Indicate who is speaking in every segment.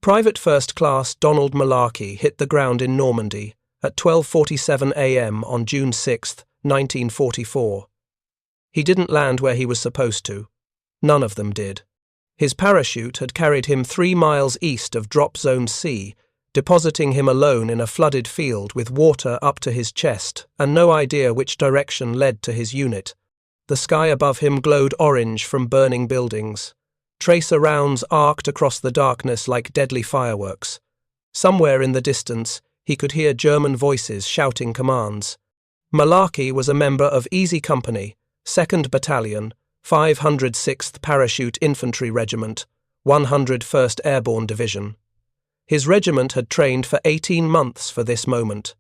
Speaker 1: Private First Class Donald Malarkey hit the ground in Normandy at 12:47 a.m. on June 6, 1944. He didn't land where he was supposed to. None of them did. His parachute had carried him 3 miles east of Drop Zone C, depositing him alone in a flooded field with water up to his chest and no idea which direction led to his unit. The sky above him glowed orange from burning buildings. Tracer rounds arced across the darkness like deadly fireworks. Somewhere in the distance, he could hear German voices shouting commands. Malarkey was a member of Easy Company, 2nd Battalion, 506th Parachute Infantry Regiment, 101st Airborne Division. His regiment had trained for 18 months for this moment.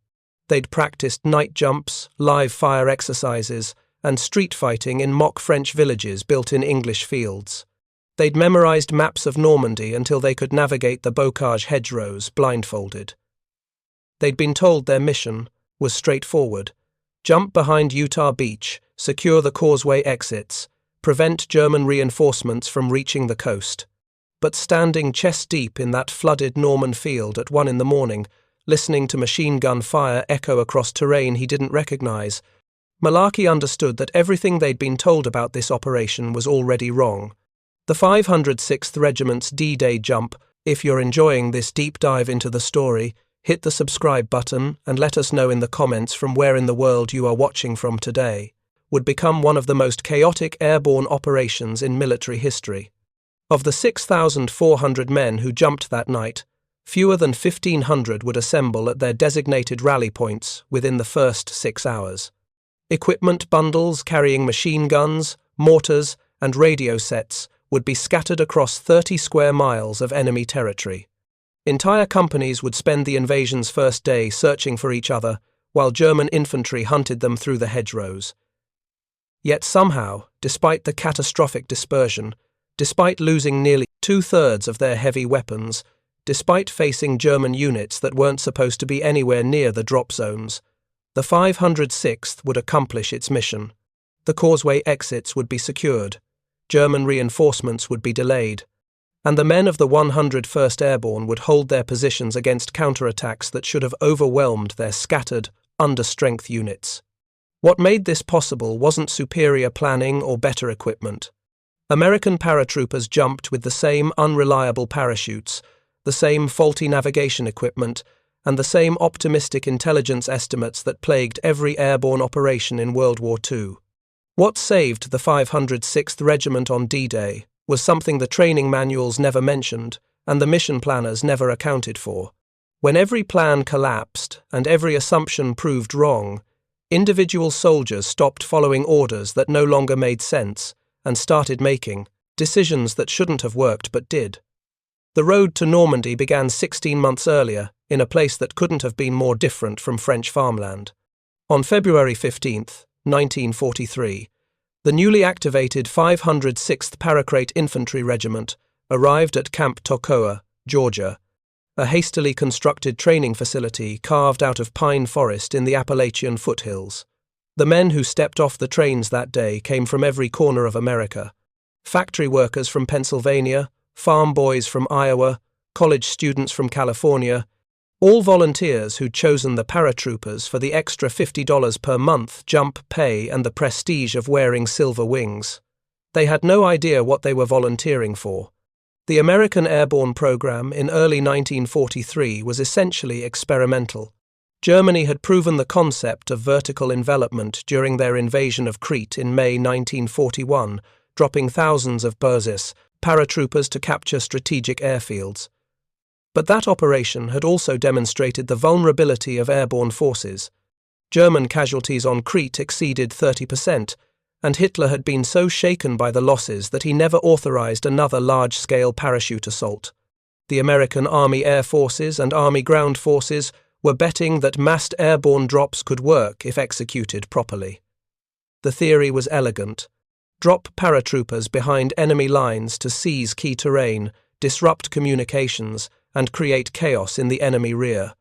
Speaker 1: They'd practiced night jumps, live fire exercises, and street fighting in mock French villages built in English fields. They'd memorized maps of Normandy until they could navigate the bocage hedgerows blindfolded. They'd been told their mission was straightforward: jump behind Utah Beach, secure the causeway exits, prevent German reinforcements from reaching the coast. But standing chest-deep in that flooded Norman field at 1 a.m, listening to machine gun fire echo across terrain he didn't recognize, Malarkey understood that everything they'd been told about this operation was already wrong. The 506th Regiment's D-Day jump. If you're enjoying this deep dive into the story, hit the subscribe button and let us know in the comments from where in the world you are watching from today. Would become one of the most chaotic airborne operations in military history. Of the 6,400 men who jumped that night, fewer than 1,500 would assemble at their designated rally points within the first 6 hours. Equipment bundles carrying machine guns, mortars, and radio sets would be scattered across 30 square miles of enemy territory. Entire companies would spend the invasion's first day searching for each other, while German infantry hunted them through the hedgerows. Yet somehow, despite the catastrophic dispersion, despite losing nearly 2/3 of their heavy weapons, despite facing German units that weren't supposed to be anywhere near the drop zones, the 506th would accomplish its mission. The causeway exits would be secured, German reinforcements would be delayed, and the men of the 101st Airborne would hold their positions against counterattacks that should have overwhelmed their scattered, under-strength units. What made this possible wasn't superior planning or better equipment. American paratroopers jumped with the same unreliable parachutes, the same faulty navigation equipment, and the same optimistic intelligence estimates that plagued every airborne operation in World War II. What saved the 506th Regiment on D-Day was something the training manuals never mentioned and the mission planners never accounted for. When every plan collapsed and every assumption proved wrong, individual soldiers stopped following orders that no longer made sense and started making decisions that shouldn't have worked but did. The road to Normandy began 16 months earlier, in a place that couldn't have been more different from French farmland. On February 15, 1943, the newly activated 506th Paracrate Infantry Regiment arrived at Camp Toccoa, Georgia, a hastily constructed training facility carved out of pine forest in the Appalachian foothills. The men who stepped off the trains that day came from every corner of America. Factory workers from Pennsylvania, farm boys from Iowa, college students from California, all volunteers who'd chosen the paratroopers for the extra $50 per month jump pay and the prestige of wearing silver wings. They had no idea what they were volunteering for. The American airborne program in early 1943 was essentially experimental. Germany had proven the concept of vertical envelopment during their invasion of Crete in May 1941, dropping thousands of Burzis paratroopers to capture strategic airfields. But that operation had also demonstrated the vulnerability of airborne forces. German casualties on Crete exceeded 30%, and Hitler had been so shaken by the losses that he never authorized another large-scale parachute assault. The American Army Air Forces and Army Ground Forces were betting that massed airborne drops could work if executed properly. The theory was elegant. Drop paratroopers behind enemy lines to seize key terrain, disrupt communications, and create chaos in the enemy rear.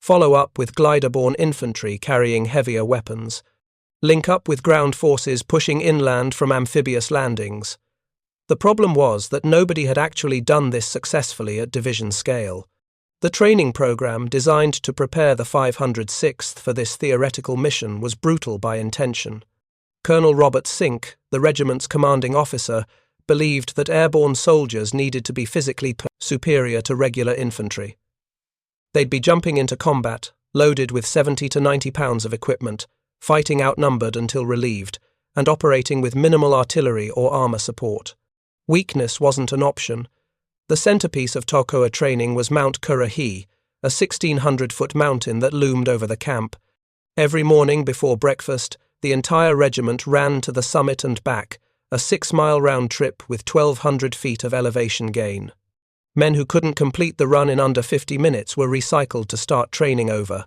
Speaker 1: Follow up with glider-borne infantry carrying heavier weapons. Link up with ground forces pushing inland from amphibious landings. The problem was that nobody had actually done this successfully at division scale. The training program designed to prepare the 506th for this theoretical mission was brutal by intention. Colonel Robert Sink, the regiment's commanding officer, believed that airborne soldiers needed to be physically superior to regular infantry. They'd be jumping into combat, loaded with 70 to 90 pounds of equipment, fighting outnumbered until relieved, and operating with minimal artillery or armor support. Weakness wasn't an option. The centerpiece of Tokoa training was Mount Currahee, a 1,600-foot mountain that loomed over the camp. Every morning before breakfast, the entire regiment ran to the summit and back, a 6-mile round trip with 1,200 feet of elevation gain. Men who couldn't complete the run in under 50 minutes were recycled to start training over.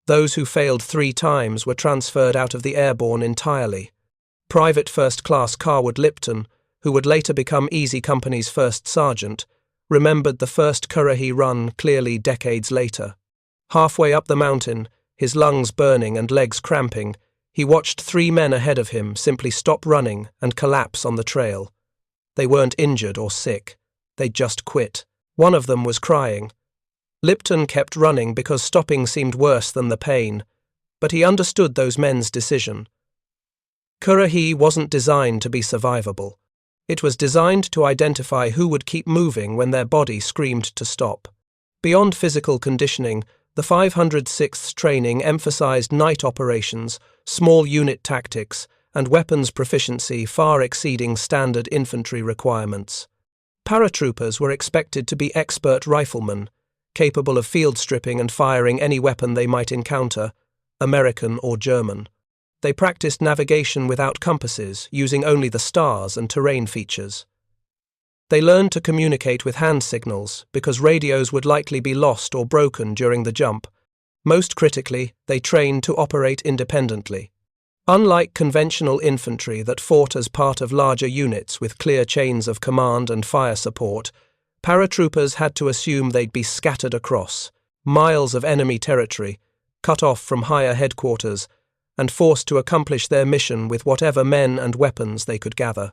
Speaker 1: Those who failed 3 times were transferred out of the airborne entirely. Private First Class Carwood Lipton, who would later become Easy Company's first sergeant, remembered the first Currahee run clearly decades later. Halfway up the mountain, his lungs burning and legs cramping, he watched 3 men ahead of him simply stop running and collapse on the trail. They weren't injured or sick. They'd just quit. One of them was crying. Lipton kept running because stopping seemed worse than the pain, but he understood those men's decision. Currahee wasn't designed to be survivable. It was designed to identify who would keep moving when their body screamed to stop. Beyond physical conditioning, the 506th training emphasized night operations, small unit tactics, and weapons proficiency far exceeding standard infantry requirements. Paratroopers were expected to be expert riflemen, capable of field stripping and firing any weapon they might encounter, American or German. They practiced navigation without compasses, using only the stars and terrain features. They learned to communicate with hand signals because radios would likely be lost or broken during the jump. Most critically, they trained to operate independently. Unlike conventional infantry that fought as part of larger units with clear chains of command and fire support, paratroopers had to assume they'd be scattered across miles of enemy territory, cut off from higher headquarters, and forced to accomplish their mission with whatever men and weapons they could gather.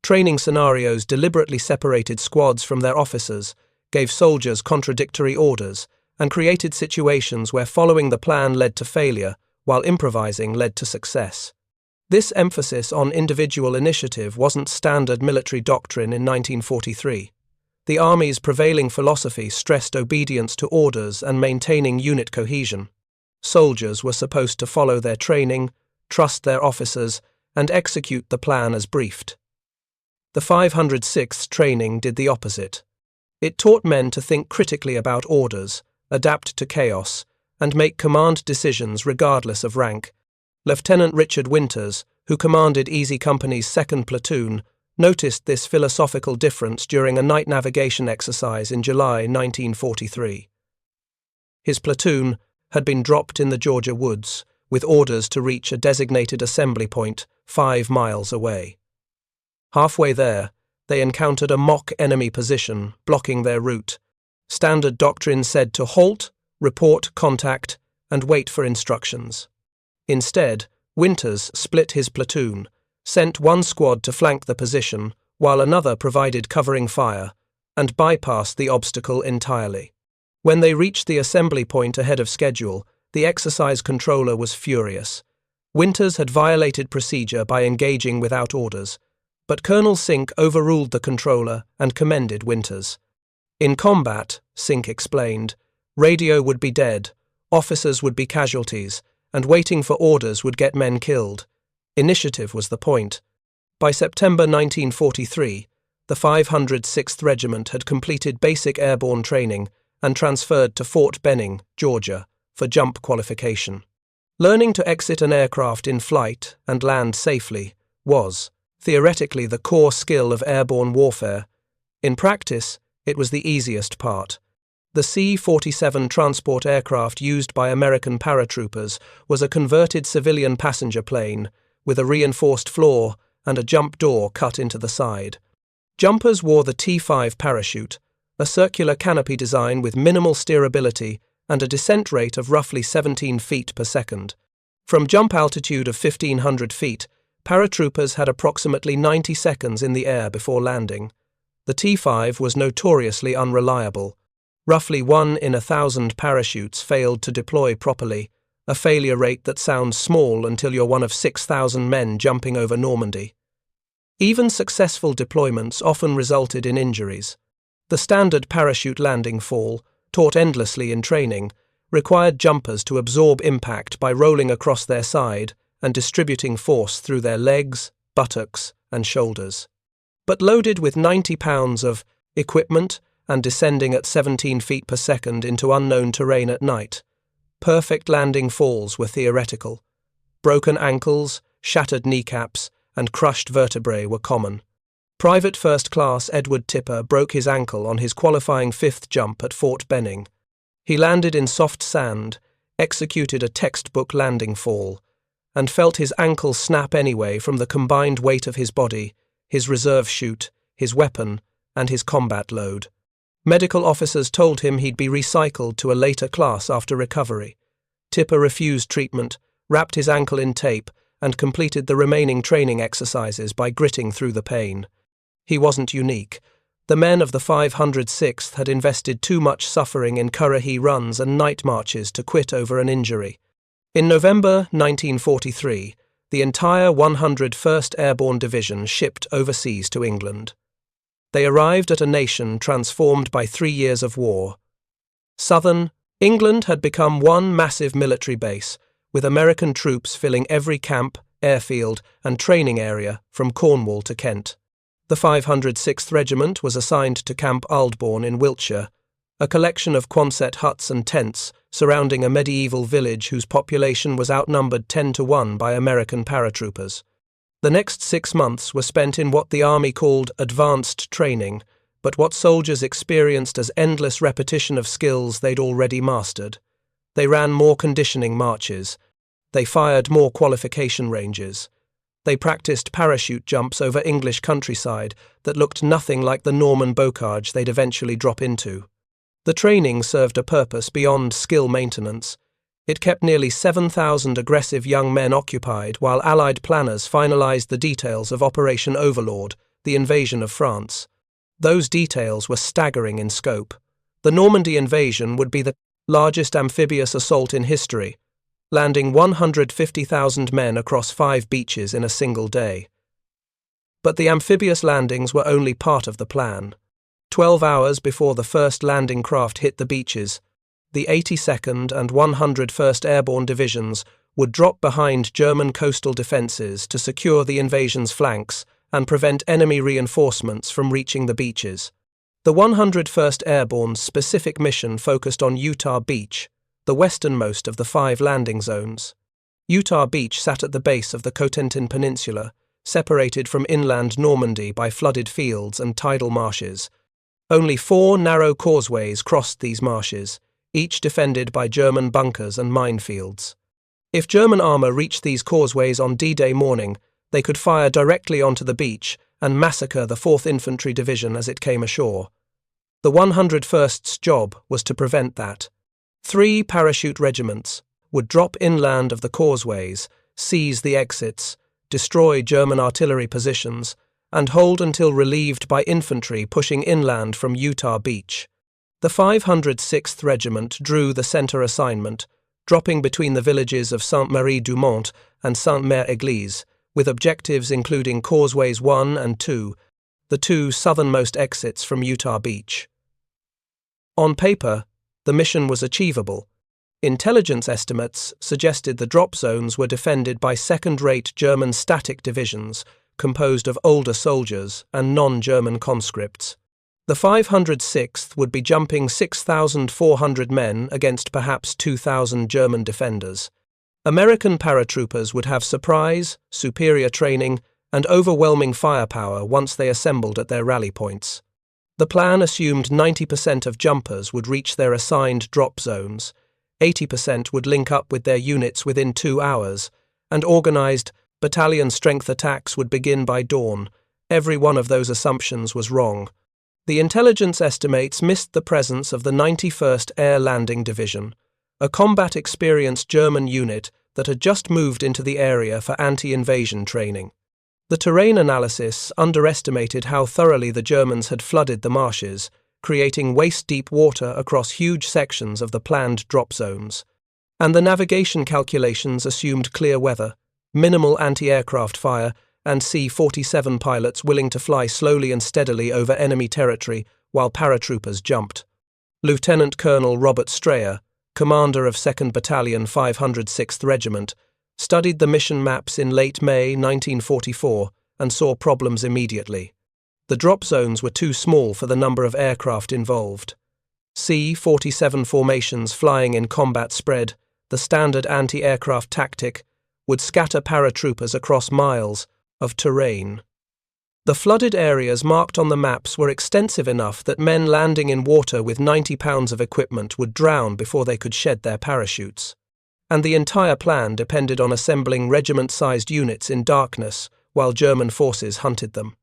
Speaker 1: Training scenarios deliberately separated squads from their officers, gave soldiers contradictory orders, and created situations where following the plan led to failure, while improvising led to success. This emphasis on individual initiative wasn't standard military doctrine in 1943. The Army's prevailing philosophy stressed obedience to orders and maintaining unit cohesion. Soldiers were supposed to follow their training, trust their officers, and execute the plan as briefed. The 506th training did the opposite. It taught men to think critically about orders, adapt to chaos, and make command decisions regardless of rank. Lieutenant Richard Winters, who commanded Easy Company's 2nd Platoon, noticed this philosophical difference during a night navigation exercise in July 1943. His platoon had been dropped in the Georgia woods, with orders to reach a designated assembly point 5 miles away. Halfway there, they encountered a mock enemy position blocking their route. Standard doctrine said to halt, report contact, and wait for instructions. Instead, Winters split his platoon, sent one squad to flank the position, while another provided covering fire, and bypassed the obstacle entirely. When they reached the assembly point ahead of schedule, the exercise controller was furious. Winters had violated procedure by engaging without orders, but Colonel Sink overruled the controller and commended Winters. In combat, Sink explained, radio would be dead, officers would be casualties, and waiting for orders would get men killed. Initiative was the point. By September 1943, the 506th Regiment had completed basic airborne training and transferred to Fort Benning, Georgia, for jump qualification. Learning to exit an aircraft in flight and land safely was, theoretically, the core skill of airborne warfare. In practice, it was the easiest part. The C-47 transport aircraft used by American paratroopers was a converted civilian passenger plane with a reinforced floor and a jump door cut into the side. Jumpers wore the T-5 parachute, a circular canopy design with minimal steerability and a descent rate of roughly 17 feet per second. From jump altitude of 1,500 feet, paratroopers had approximately 90 seconds in the air before landing. The T-5 was notoriously unreliable. Roughly 1 in 1,000 parachutes failed to deploy properly, a failure rate that sounds small until you're one of 6,000 men jumping over Normandy. Even successful deployments often resulted in injuries. The standard parachute landing fall, taught endlessly in training, required jumpers to absorb impact by rolling across their side and distributing force through their legs, buttocks, and shoulders. But loaded with 90 pounds of equipment and descending at 17 feet per second into unknown terrain at night, perfect landing falls were theoretical. Broken ankles, shattered kneecaps, and crushed vertebrae were common. Private First Class Edward Tipper broke his ankle on his qualifying 5th jump at Fort Benning. He landed in soft sand, executed a textbook landing fall, and felt his ankle snap anyway from the combined weight of his body, his reserve chute, his weapon, and his combat load. Medical officers told him he'd be recycled to a later class after recovery. Tipper refused treatment, wrapped his ankle in tape, and completed the remaining training exercises by gritting through the pain. He wasn't unique. The men of the 506th had invested too much suffering in Currahee runs and night marches to quit over an injury. In November 1943, the entire 101st Airborne Division shipped overseas to England. They arrived at a nation transformed by 3 years of war. Southern England had become one massive military base, with American troops filling every camp, airfield, and training area from Cornwall to Kent. The 506th Regiment was assigned to Camp Aldbourne in Wiltshire, a collection of Quonset huts and tents surrounding a medieval village whose population was outnumbered 10-1 by American paratroopers. The next 6 months were spent in what the Army called advanced training, but what soldiers experienced as endless repetition of skills they'd already mastered. They ran more conditioning marches. They fired more qualification ranges. They practiced parachute jumps over English countryside that looked nothing like the Norman bocage they'd eventually drop into. The training served a purpose beyond skill maintenance. It kept nearly 7,000 aggressive young men occupied while Allied planners finalized the details of Operation Overlord, the invasion of France. Those details were staggering in scope. The Normandy invasion would be the largest amphibious assault in history, landing 150,000 men across 5 beaches in a single day. But the amphibious landings were only part of the plan. 12 hours before the first landing craft hit the beaches, the 82nd and 101st Airborne Divisions would drop behind German coastal defences to secure the invasion's flanks and prevent enemy reinforcements from reaching the beaches. The 101st Airborne's specific mission focused on Utah Beach, the westernmost of the 5 landing zones. Utah Beach sat at the base of the Cotentin Peninsula, separated from inland Normandy by flooded fields and tidal marshes. Only 4 narrow causeways crossed these marshes, each defended by German bunkers and minefields. If German armour reached these causeways on D-Day morning, they could fire directly onto the beach and massacre the 4th Infantry Division as it came ashore. The 101st's job was to prevent that. 3 parachute regiments would drop inland of the causeways, seize the exits, destroy German artillery positions, and hold until relieved by infantry pushing inland from Utah Beach. The 506th Regiment drew the centre assignment, dropping between the villages of Sainte-Marie-du-Mont and Sainte-Mère-Église, with objectives including Causeways 1 and 2, the 2 southernmost exits from Utah Beach. On paper, the mission was achievable. Intelligence estimates suggested the drop zones were defended by second-rate German static divisions composed of older soldiers and non-German conscripts. The 506th would be jumping 6,400 men against perhaps 2,000 German defenders. American paratroopers would have surprise, superior training, and overwhelming firepower once they assembled at their rally points. The plan assumed 90% of jumpers would reach their assigned drop zones, 80% would link up with their units within 2 hours, and organized battalion strength attacks would begin by dawn. Every one of those assumptions was wrong. The intelligence estimates missed the presence of the 91st Air Landing Division, a combat-experienced German unit that had just moved into the area for anti-invasion training. The terrain analysis underestimated how thoroughly the Germans had flooded the marshes, creating waist-deep water across huge sections of the planned drop zones. And the navigation calculations assumed clear weather, minimal anti-aircraft fire, and C-47 pilots willing to fly slowly and steadily over enemy territory while paratroopers jumped. Lieutenant Colonel Robert Strayer, commander of 2nd Battalion 506th Regiment, studied the mission maps in late May 1944 and saw problems immediately. The drop zones were too small for the number of aircraft involved. C-47 formations flying in combat spread, the standard anti-aircraft tactic, would scatter paratroopers across miles of terrain. The flooded areas marked on the maps were extensive enough that men landing in water with 90 pounds of equipment would drown before they could shed their parachutes. And the entire plan depended on assembling regiment-sized units in darkness while German forces hunted them.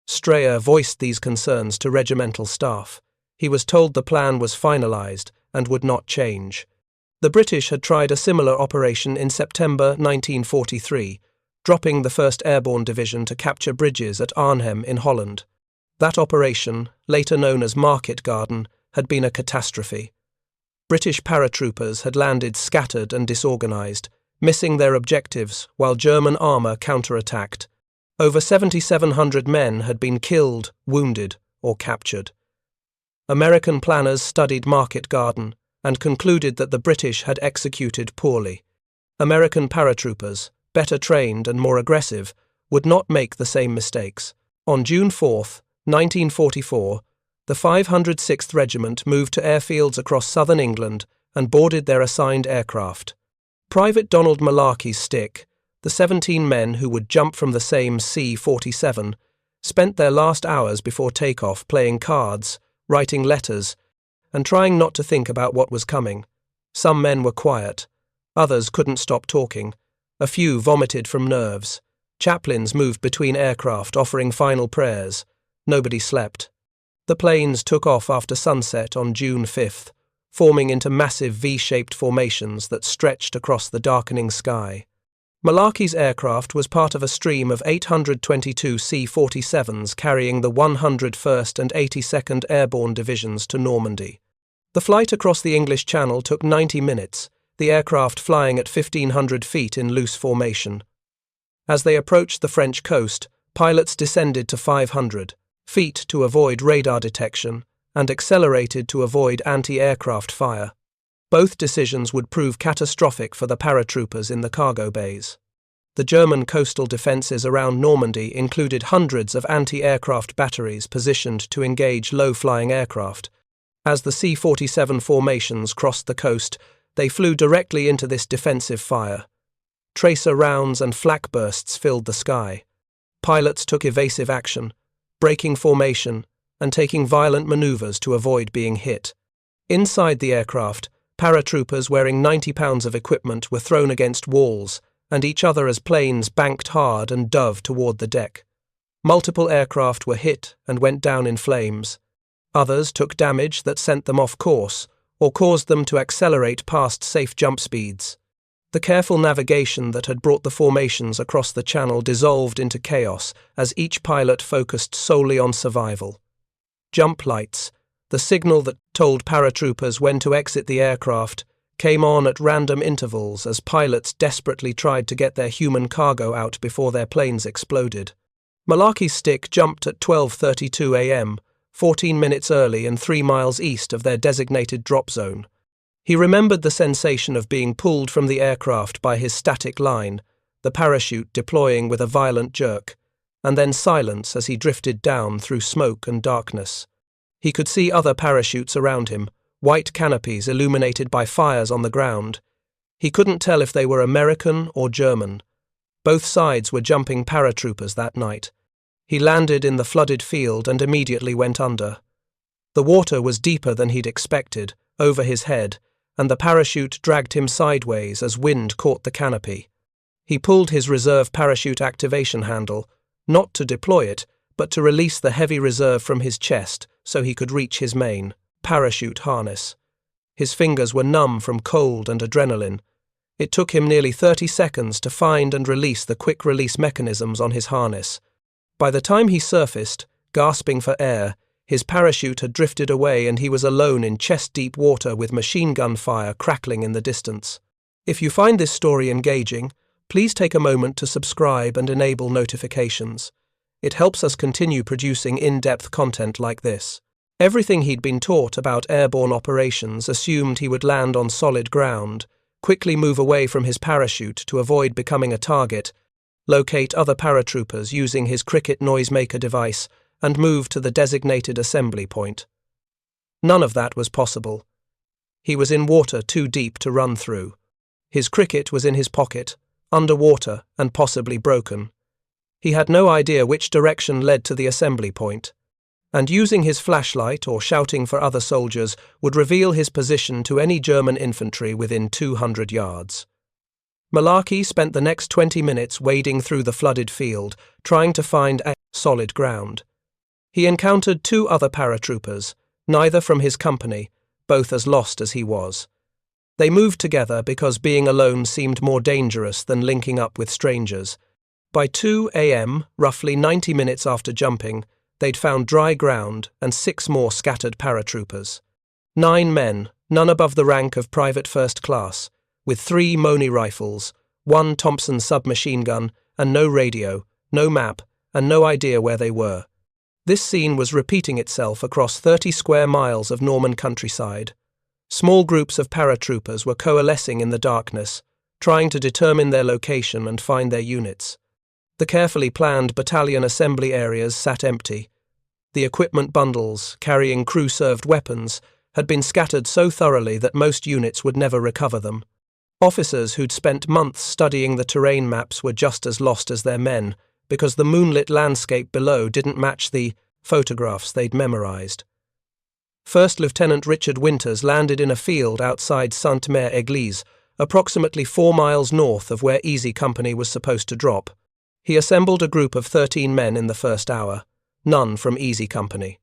Speaker 1: Strayer voiced these concerns to regimental staff. He was told the plan was finalized and would not change. The British had tried a similar operation in September 1943, dropping the First Airborne Division to capture bridges at Arnhem in Holland. That operation, later known as Market Garden, had been a catastrophe. British paratroopers had landed scattered and disorganized, missing their objectives while German armor counterattacked. Over 7,700 men had been killed, wounded, or captured. American planners studied Market Garden and concluded that the British had executed poorly. American paratroopers, better trained and more aggressive, would not make the same mistakes. On June 4, 1944, the 506th Regiment moved to airfields across southern England and boarded their assigned aircraft. Private Donald Malarkey's stick, the 17 men who would jump from the same C-47, spent their last hours before takeoff playing cards, writing letters, and trying not to think about what was coming. Some men were quiet. Others couldn't stop talking. A few vomited from nerves. Chaplains moved between aircraft offering final prayers. Nobody slept. The planes took off after sunset on June 5th, forming into massive V-shaped formations that stretched across the darkening sky. Malarkey's aircraft was part of a stream of 822 C-47s carrying the 101st and 82nd Airborne Divisions to Normandy. The flight across the English Channel took 90 minutes, the aircraft flying at 1,500 feet in loose formation. As they approached the French coast, pilots descended to 500 feet to avoid radar detection and accelerated to avoid anti-aircraft fire. Both decisions would prove catastrophic for the paratroopers in the cargo bays. The German coastal defences around Normandy included hundreds of anti-aircraft batteries positioned to engage low-flying aircraft. As the C-47 formations crossed the coast, they flew directly into this defensive fire. Tracer rounds and flak bursts filled the sky. Pilots took evasive action, breaking formation and taking violent maneuvers to avoid being hit. Inside the aircraft, paratroopers wearing 90 pounds of equipment were thrown against walls and each other as planes banked hard and dove toward the deck. Multiple aircraft were hit and went down in flames. Others took damage that sent them off course or caused them to accelerate past safe jump speeds. The careful navigation that had brought the formations across the channel dissolved into chaos as each pilot focused solely on survival. Jump lights, the signal that told paratroopers when to exit the aircraft, came on at random intervals as pilots desperately tried to get their human cargo out before their planes exploded. Malarkey's stick jumped at 12:32 a.m., 14 minutes early and 3 miles east of their designated drop zone. He remembered the sensation of being pulled from the aircraft by his static line, the parachute deploying with a violent jerk, and then silence as he drifted down through smoke and darkness. He could see other parachutes around him, white canopies illuminated by fires on the ground. He couldn't tell if they were American or German. Both sides were jumping paratroopers that night. He landed in the flooded field and immediately went under. The water was deeper than he'd expected, over his head, and the parachute dragged him sideways as wind caught the canopy. He pulled his reserve parachute activation handle, not to deploy it, but to release the heavy reserve from his chest so he could reach his main parachute harness. His fingers were numb from cold and adrenaline. It took him nearly 30 seconds to find and release the quick-release mechanisms on his harness. By the time he surfaced, gasping for air, his parachute had drifted away and he was alone in chest-deep water with machine gun fire crackling in the distance. If you find this story engaging, please take a moment to subscribe and enable notifications. It helps us continue producing in-depth content like this. Everything he'd been taught about airborne operations assumed he would land on solid ground, quickly move away from his parachute to avoid becoming a target, locate other paratroopers using his cricket noisemaker device, and move to the designated assembly point. None of that was possible. He was in water too deep to run through. His cricket was in his pocket, underwater and possibly broken. He had no idea which direction led to the assembly point, and using his flashlight or shouting for other soldiers would reveal his position to any German infantry within 200 yards. Malarkey spent the next 20 minutes wading through the flooded field, trying to find solid ground. He encountered 2 other paratroopers, neither from his company, both as lost as he was. They moved together because being alone seemed more dangerous than linking up with strangers. By 2 a.m., roughly 90 minutes after jumping, they'd found dry ground and 6 more scattered paratroopers. 9 men, none above the rank of private first class, with 3 Moni rifles, 1 Thompson submachine gun, and no radio, no map, and no idea where they were. This scene was repeating itself across 30 square miles of Norman countryside. Small groups of paratroopers were coalescing in the darkness, trying to determine their location and find their units. The carefully planned battalion assembly areas sat empty. The equipment bundles, carrying crew-served weapons, had been scattered so thoroughly that most units would never recover them. Officers who'd spent months studying the terrain maps were just as lost as their men, because the moonlit landscape below didn't match the photographs they'd memorized. First Lieutenant Richard Winters landed in a field outside Sainte-Mère-Église, approximately 4 miles north of where Easy Company was supposed to drop. He assembled a group of 13 men in the first hour, none from Easy Company.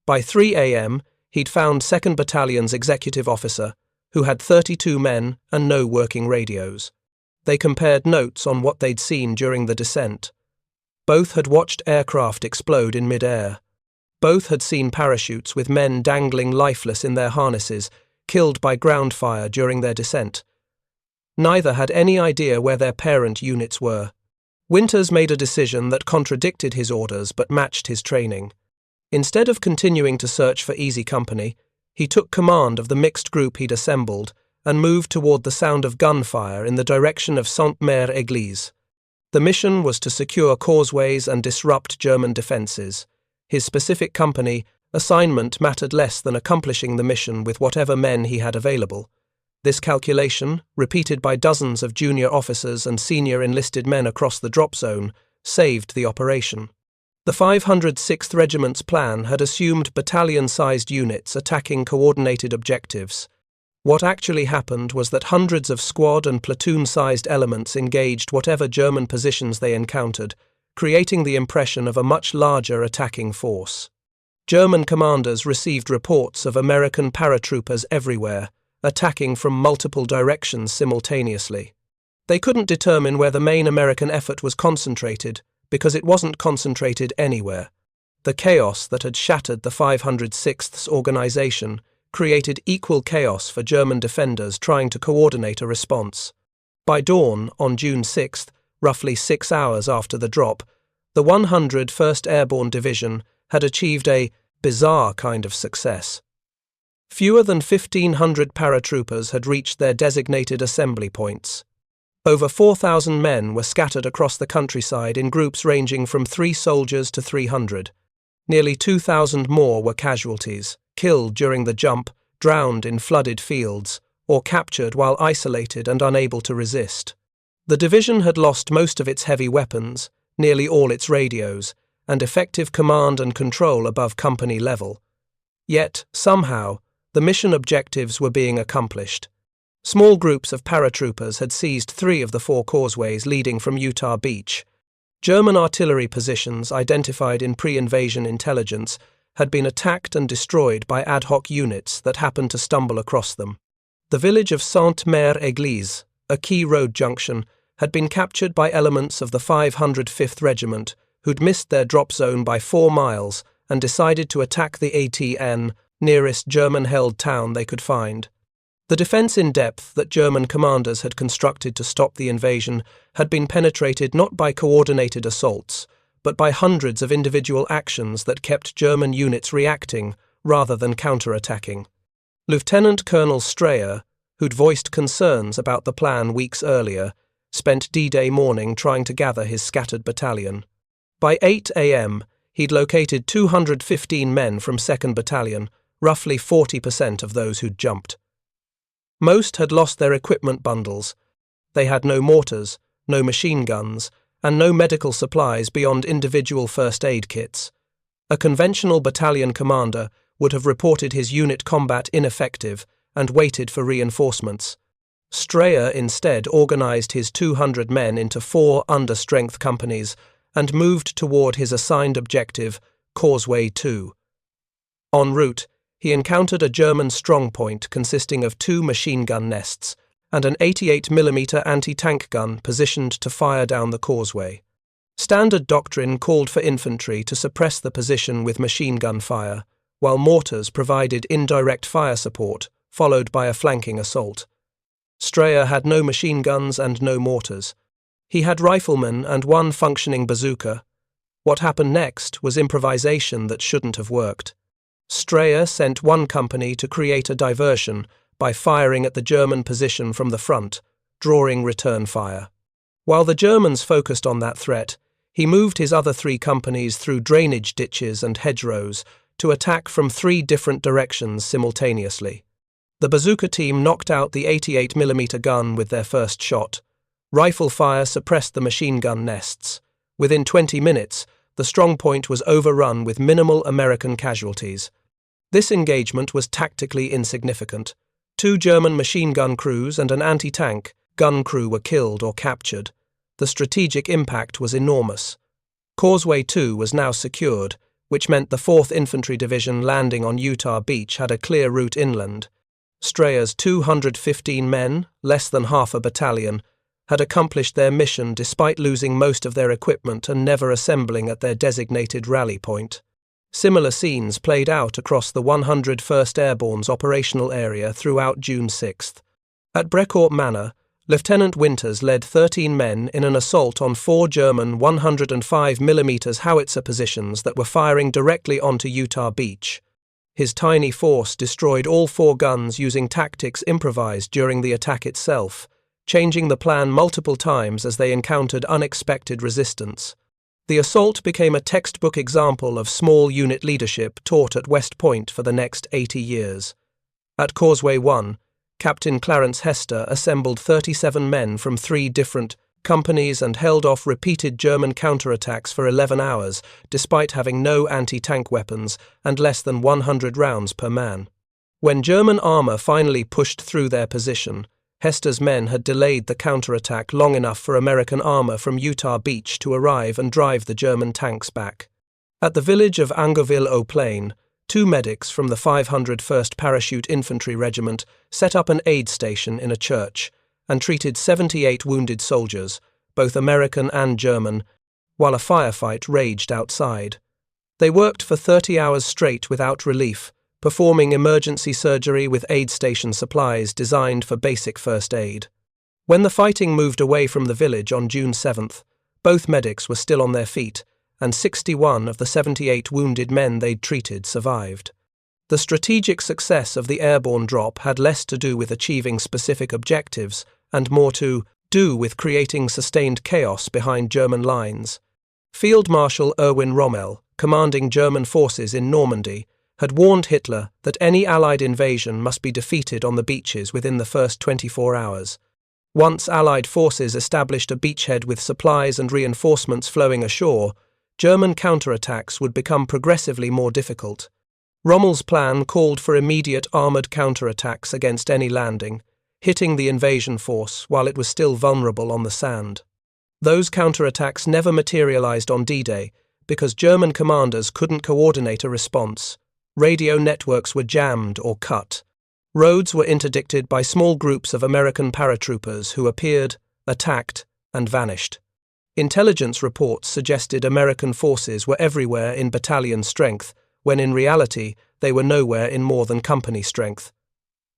Speaker 1: By 3 a.m., he'd found 2nd Battalion's executive officer, who had 32 men and no working radios. They compared notes on what they'd seen during the descent. Both had watched aircraft explode in mid-air. Both had seen parachutes with men dangling lifeless in their harnesses, killed by ground fire during their descent. Neither had any idea where their parent units were. Winters made a decision that contradicted his orders but matched his training. Instead of continuing to search for Easy Company, he took command of the mixed group he'd assembled and moved toward the sound of gunfire in the direction of Sainte-Mère-Église. The mission was to secure causeways and disrupt German defences. His specific company assignment mattered less than accomplishing the mission with whatever men he had available. This calculation, repeated by dozens of junior officers and senior enlisted men across the drop zone, saved the operation. The 506th Regiment's plan had assumed battalion-sized units attacking coordinated objectives. What actually happened was that hundreds of squad and platoon-sized elements engaged whatever German positions they encountered, creating the impression of a much larger attacking force. German commanders received reports of American paratroopers everywhere, attacking from multiple directions simultaneously. They couldn't determine where the main American effort was concentrated, because it wasn't concentrated anywhere. The chaos that had shattered the 506th's organization created equal chaos for German defenders trying to coordinate a response. By dawn, on June 6th, roughly 6 hours after the drop, the 100 First Airborne Division had achieved a bizarre kind of success. Fewer than 1,500 paratroopers had reached their designated assembly points. Over 4,000 men were scattered across the countryside in groups ranging from 3 soldiers to 300. Nearly 2,000 more were casualties, killed during the jump, drowned in flooded fields, or captured while isolated and unable to resist. The division had lost most of its heavy weapons, nearly all its radios, and effective command and control above company level. Yet, somehow, the mission objectives were being accomplished. Small groups of paratroopers had seized 3 of the 4 causeways leading from Utah Beach. German artillery positions identified in pre-invasion intelligence had been attacked and destroyed by ad hoc units that happened to stumble across them. The village of Sainte-Mère-Église, a key road junction, had been captured by elements of the 505th Regiment, who'd missed their drop zone by 4 miles and decided to attack the ATN, nearest German-held town they could find. The defence in depth that German commanders had constructed to stop the invasion had been penetrated not by coordinated assaults, but by hundreds of individual actions that kept German units reacting rather than counter-attacking. Lieutenant Colonel Strayer, who'd voiced concerns about the plan weeks earlier, spent D-Day morning trying to gather his scattered battalion. By 8 a.m., he'd located 215 men from 2nd Battalion, roughly 40% of those who'd jumped. Most had lost their equipment bundles. They had no mortars, no machine guns, and no medical supplies beyond individual first aid kits. A conventional battalion commander would have reported his unit combat ineffective and waited for reinforcements. Strayer instead organised his 200 men into 4 under-strength companies and moved toward his assigned objective, Causeway 2. En route, he encountered a German strongpoint consisting of 2 machine gun nests and an 88mm anti-tank gun positioned to fire down the causeway. Standard doctrine called for infantry to suppress the position with machine gun fire, while mortars provided indirect fire support, followed by a flanking assault. Strayer had no machine guns and no mortars. He had riflemen and 1 functioning bazooka. What happened next was improvisation that shouldn't have worked. Strayer sent 1 company to create a diversion by firing at the German position from the front, drawing return fire. While the Germans focused on that threat, he moved his other 3 companies through drainage ditches and hedgerows to attack from 3 different directions simultaneously. The bazooka team knocked out the 88mm gun with their first shot. Rifle fire suppressed the machine gun nests. Within 20 minutes, the strongpoint was overrun with minimal American casualties. This engagement was tactically insignificant. 2 German machine gun crews and an anti-tank gun crew were killed or captured. The strategic impact was enormous. Causeway 2 was now secured, which meant the 4th Infantry Division landing on Utah Beach had a clear route inland. Strayer's 215 men, less than half a battalion, had accomplished their mission despite losing most of their equipment and never assembling at their designated rally point. Similar scenes played out across the 100 First Airborne's operational area throughout June 6th. At Brecourt Manor, Lieutenant Winters led 13 men in an assault on 4 German 105mm howitzer positions that were firing directly onto Utah Beach. His tiny force destroyed all 4 guns using tactics improvised during the attack itself, changing the plan multiple times as they encountered unexpected resistance. The assault became a textbook example of small unit leadership taught at West Point for the next 80 years. At Causeway 1, Captain Clarence Hester assembled 37 men from 3 different companies and held off repeated German counterattacks for 11 hours, despite having no anti-tank weapons and less than 100 rounds per man. When German armour finally pushed through their position, Hester's men had delayed the counterattack long enough for American armour from Utah Beach to arrive and drive the German tanks back. At the village of Angerville-aux-Plaines, 2 medics from the 501st Parachute Infantry Regiment set up an aid station in a church and treated 78 wounded soldiers, both American and German, while a firefight raged outside. They worked for 30 hours straight without relief, performing emergency surgery with aid station supplies designed for basic first aid. When the fighting moved away from the village on June 7th, both medics were still on their feet, and 61 of the 78 wounded men they'd treated survived. The strategic success of the airborne drop had less to do with achieving specific objectives and more to do with creating sustained chaos behind German lines. Field Marshal Erwin Rommel, commanding German forces in Normandy, had warned Hitler that any Allied invasion must be defeated on the beaches within the first 24 hours. Once Allied forces established a beachhead with supplies and reinforcements flowing ashore, German counterattacks would become progressively more difficult. Rommel's plan called for immediate armoured counterattacks against any landing, hitting the invasion force while it was still vulnerable on the sand. Those counterattacks never materialised on D-Day because German commanders couldn't coordinate a response. Radio networks were jammed or cut. Roads were interdicted by small groups of American paratroopers who appeared, attacked, and vanished. Intelligence reports suggested American forces were everywhere in battalion strength, when in reality they were nowhere in more than company strength.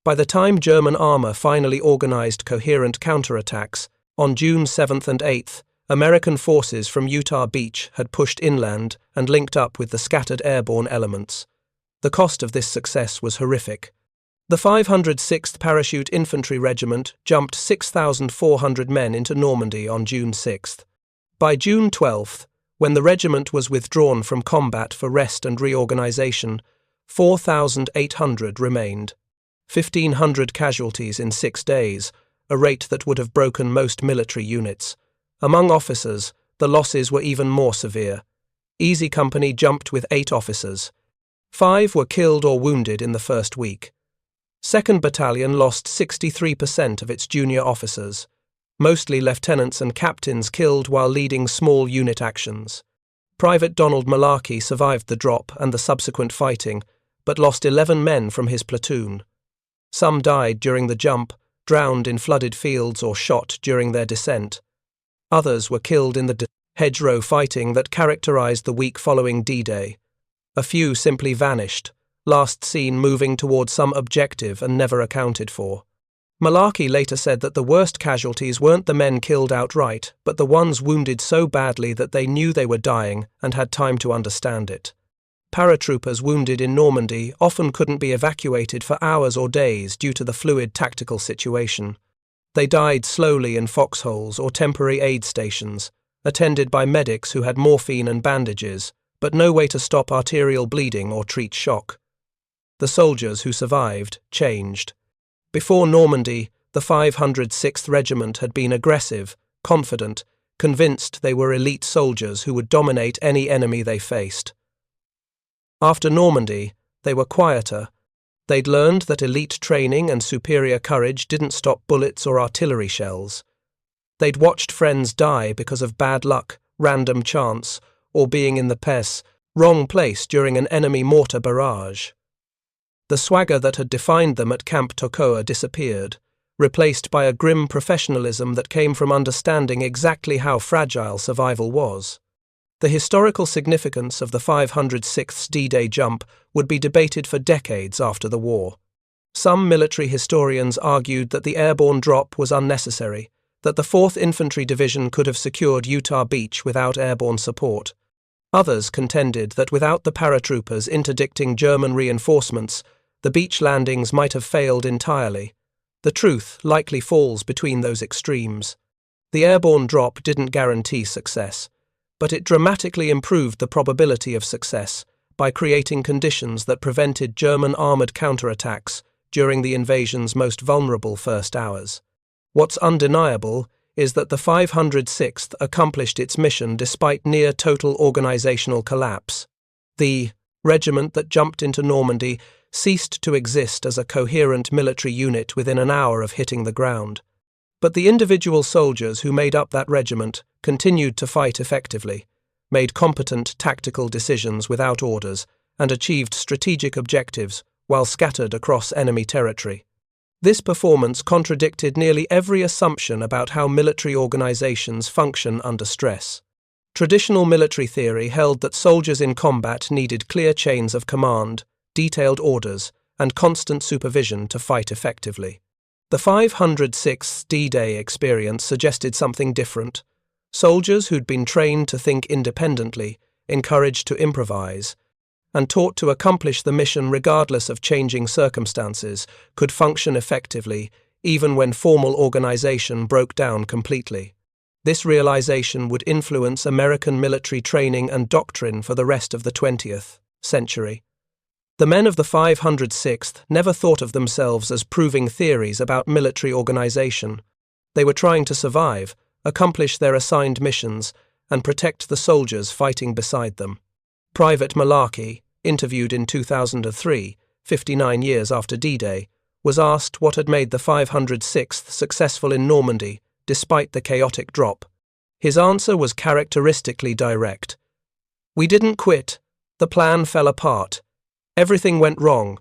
Speaker 1: By the time German armor finally organized coherent counterattacks, on June 7th and 8th, American forces from Utah Beach had pushed inland and linked up with the scattered airborne elements. The cost of this success was horrific. The 506th Parachute Infantry Regiment jumped 6,400 men into Normandy on June 6th. By June 12th, when the regiment was withdrawn from combat for rest and reorganization, 4,800 remained. 1,500 casualties in 6 days, a rate that would have broken most military units. Among officers, the losses were even more severe. Easy Company jumped with 8 officers. 5 were killed or wounded in the first week. 2nd Battalion lost 63% of its junior officers, mostly lieutenants and captains killed while leading small unit actions. Private Donald Malarkey survived the drop and the subsequent fighting, but lost 11 men from his platoon. Some died during the jump, drowned in flooded fields or shot during their descent. Others were killed in the hedgerow fighting that characterized the week following D-Day. A few simply vanished, last seen moving towards some objective and never accounted for. Malarkey later said that the worst casualties weren't the men killed outright, but the ones wounded so badly that they knew they were dying and had time to understand it. Paratroopers wounded in Normandy often couldn't be evacuated for hours or days due to the fluid tactical situation. They died slowly in foxholes or temporary aid stations, attended by medics who had morphine and bandages, but no way to stop arterial bleeding or treat shock. The soldiers who survived changed. Before Normandy, the 506th Regiment had been aggressive, confident, convinced they were elite soldiers who would dominate any enemy they faced. After Normandy, they were quieter. They'd learned that elite training and superior courage didn't stop bullets or artillery shells. They'd watched friends die because of bad luck, random chance, or being in the wrong place during an enemy mortar barrage. The swagger that had defined them at Camp Tocoa disappeared, replaced by a grim professionalism that came from understanding exactly how fragile survival was. The historical significance of the 506th's D-Day jump would be debated for decades after the war. Some military historians argued that the airborne drop was unnecessary, that the 4th Infantry Division could have secured Utah Beach without airborne support. Others contended that without the paratroopers interdicting German reinforcements, the beach landings might have failed entirely. The truth likely falls between those extremes. The airborne drop didn't guarantee success, but it dramatically improved the probability of success by creating conditions that prevented German armoured counterattacks during the invasion's most vulnerable first hours. What's undeniable is that the 506th accomplished its mission despite near-total organisational collapse. The regiment that jumped into Normandy ceased to exist as a coherent military unit within an hour of hitting the ground. But the individual soldiers who made up that regiment continued to fight effectively, made competent tactical decisions without orders, and achieved strategic objectives while scattered across enemy territory. This performance contradicted nearly every assumption about how military organizations function under stress. Traditional military theory held that soldiers in combat needed clear chains of command, detailed orders, and constant supervision to fight effectively. The 506th D-Day experience suggested something different. Soldiers who'd been trained to think independently, encouraged to improvise, and taught to accomplish the mission regardless of changing circumstances, could function effectively, even when formal organization broke down completely. This realization would influence American military training and doctrine for the rest of the 20th century. The men of the 506th never thought of themselves as proving theories about military organization. They were trying to survive, accomplish their assigned missions, and protect the soldiers fighting beside them. Private Malarkey, interviewed in 2003, 59 years after D-Day, was asked what had made the 506th successful in Normandy, despite the chaotic drop. His answer was characteristically direct. "We didn't quit. The plan fell apart. Everything went wrong.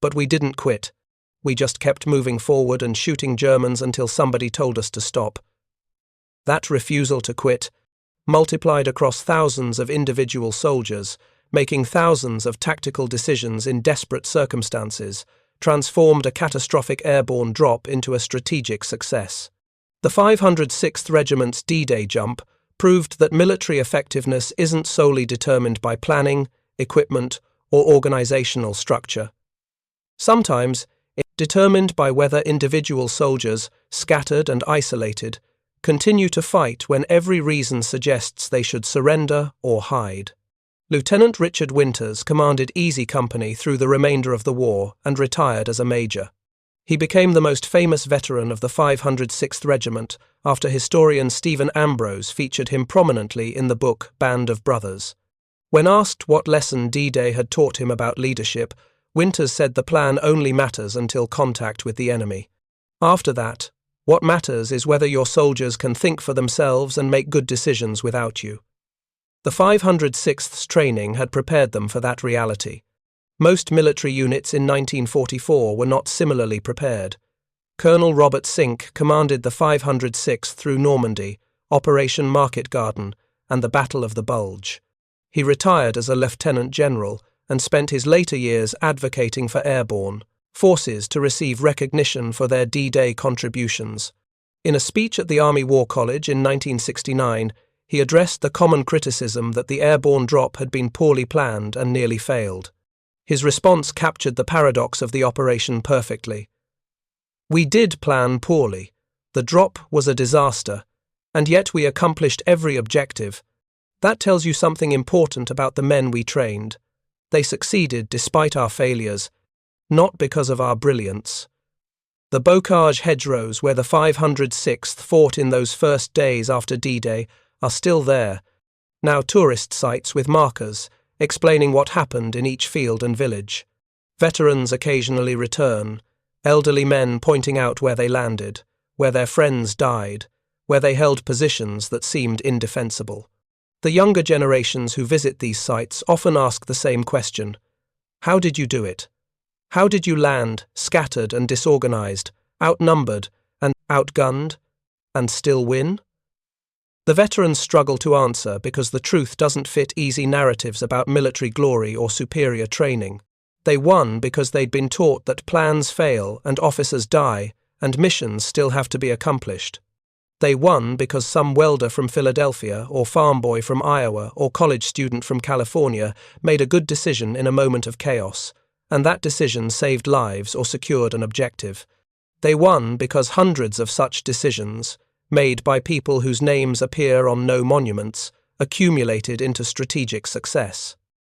Speaker 1: But we didn't quit. We just kept moving forward and shooting Germans until somebody told us to stop. That refusal to quit, multiplied across thousands of individual soldiers, making thousands of tactical decisions in desperate circumstances, transformed a catastrophic airborne drop into a strategic success. The 506th Regiment's D-Day jump proved that military effectiveness isn't solely determined by planning, equipment, or organizational structure. Sometimes, it's determined by whether individual soldiers, scattered and isolated, continue to fight when every reason suggests they should surrender or hide. Lieutenant Richard Winters commanded Easy Company through the remainder of the war and retired as a major. He became the most famous veteran of the 506th Regiment after historian Stephen Ambrose featured him prominently in the book Band of Brothers. When asked what lesson D-Day had taught him about leadership, Winters said the plan only matters until contact with the enemy. After that, what matters is whether your soldiers can think for themselves and make good decisions without you. The 506th's training had prepared them for that reality. Most military units in 1944 were not similarly prepared. Colonel Robert Sink commanded the 506th through Normandy, Operation Market Garden, and the Battle of the Bulge. He retired as a lieutenant general and spent his later years advocating for airborne forces to receive recognition for their D-Day contributions. In a speech at the Army War College in 1969, he addressed the common criticism that the airborne drop had been poorly planned and nearly failed. His response captured the paradox of the operation perfectly. We did plan poorly. The drop was a disaster, and yet we accomplished every objective. That tells you something important about the men we trained. They succeeded despite our failures, not because of our brilliance. The bocage hedgerows where the 506th fought in those first days after D-Day are still there, now tourist sites with markers explaining what happened in each field and village. Veterans occasionally return, elderly men pointing out where they landed, where their friends died, where they held positions that seemed indefensible. The younger generations who visit these sites often ask the same question: how did you do it? How did you land, scattered and disorganized, outnumbered and outgunned, and still win? The veterans struggle to answer because the truth doesn't fit easy narratives about military glory or superior training. They won because they'd been taught that plans fail and officers die and missions still have to be accomplished. They won because some welder from Philadelphia or farm boy from Iowa or college student from California made a good decision in a moment of chaos, and that decision saved lives or secured an objective. They won because hundreds of such decisions, made by people whose names appear on no monuments, accumulated into strategic success.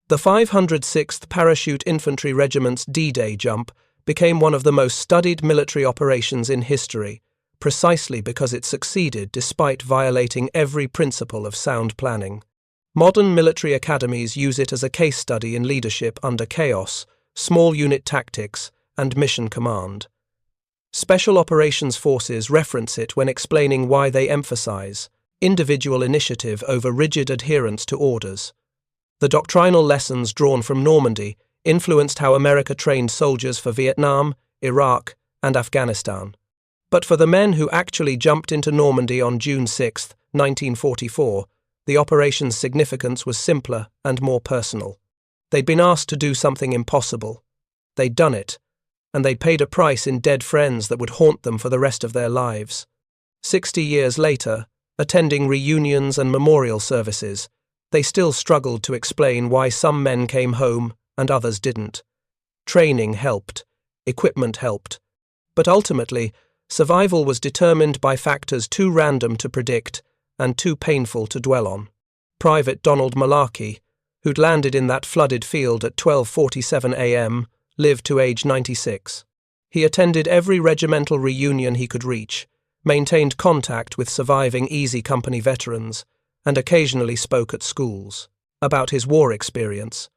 Speaker 1: The 506th Parachute Infantry Regiment's D-Day jump became one of the most studied military operations in history, precisely because it succeeded despite violating every principle of sound planning. Modern military academies use it as a case study in leadership under chaos, small unit tactics, and mission command. Special Operations Forces reference it when explaining why they emphasize individual initiative over rigid adherence to orders. The doctrinal lessons drawn from Normandy influenced how America trained soldiers for Vietnam, Iraq, and Afghanistan. But for the men who actually jumped into Normandy on June 6, 1944, the operation's significance was simpler and more personal. They'd been asked to do something impossible. They'd done it, and they'd paid a price in dead friends that would haunt them for the rest of their lives. 60 years later, attending reunions and memorial services, they still struggled to explain why some men came home and others didn't. Training helped, equipment helped, but ultimately, survival was determined by factors too random to predict and too painful to dwell on. Private Donald Malarkey, who'd landed in that flooded field at 12:47 a.m., lived to age 96. He attended every regimental reunion he could reach, maintained contact with surviving Easy Company veterans, and occasionally spoke at schools about his war experience.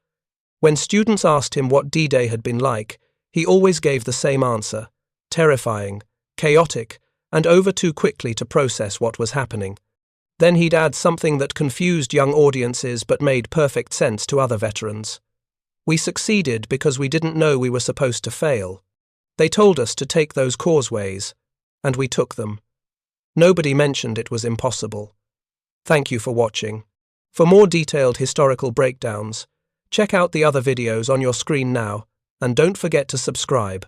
Speaker 1: When students asked him what D-Day had been like, he always gave the same answer: terrifying, chaotic, and over too quickly to process what was happening. Then he'd add something that confused young audiences but made perfect sense to other veterans. We succeeded because we didn't know we were supposed to fail. They told us to take those causeways, and we took them. Nobody mentioned it was impossible. Thank you for watching. For more detailed historical breakdowns, check out the other videos on your screen now, and don't forget to subscribe.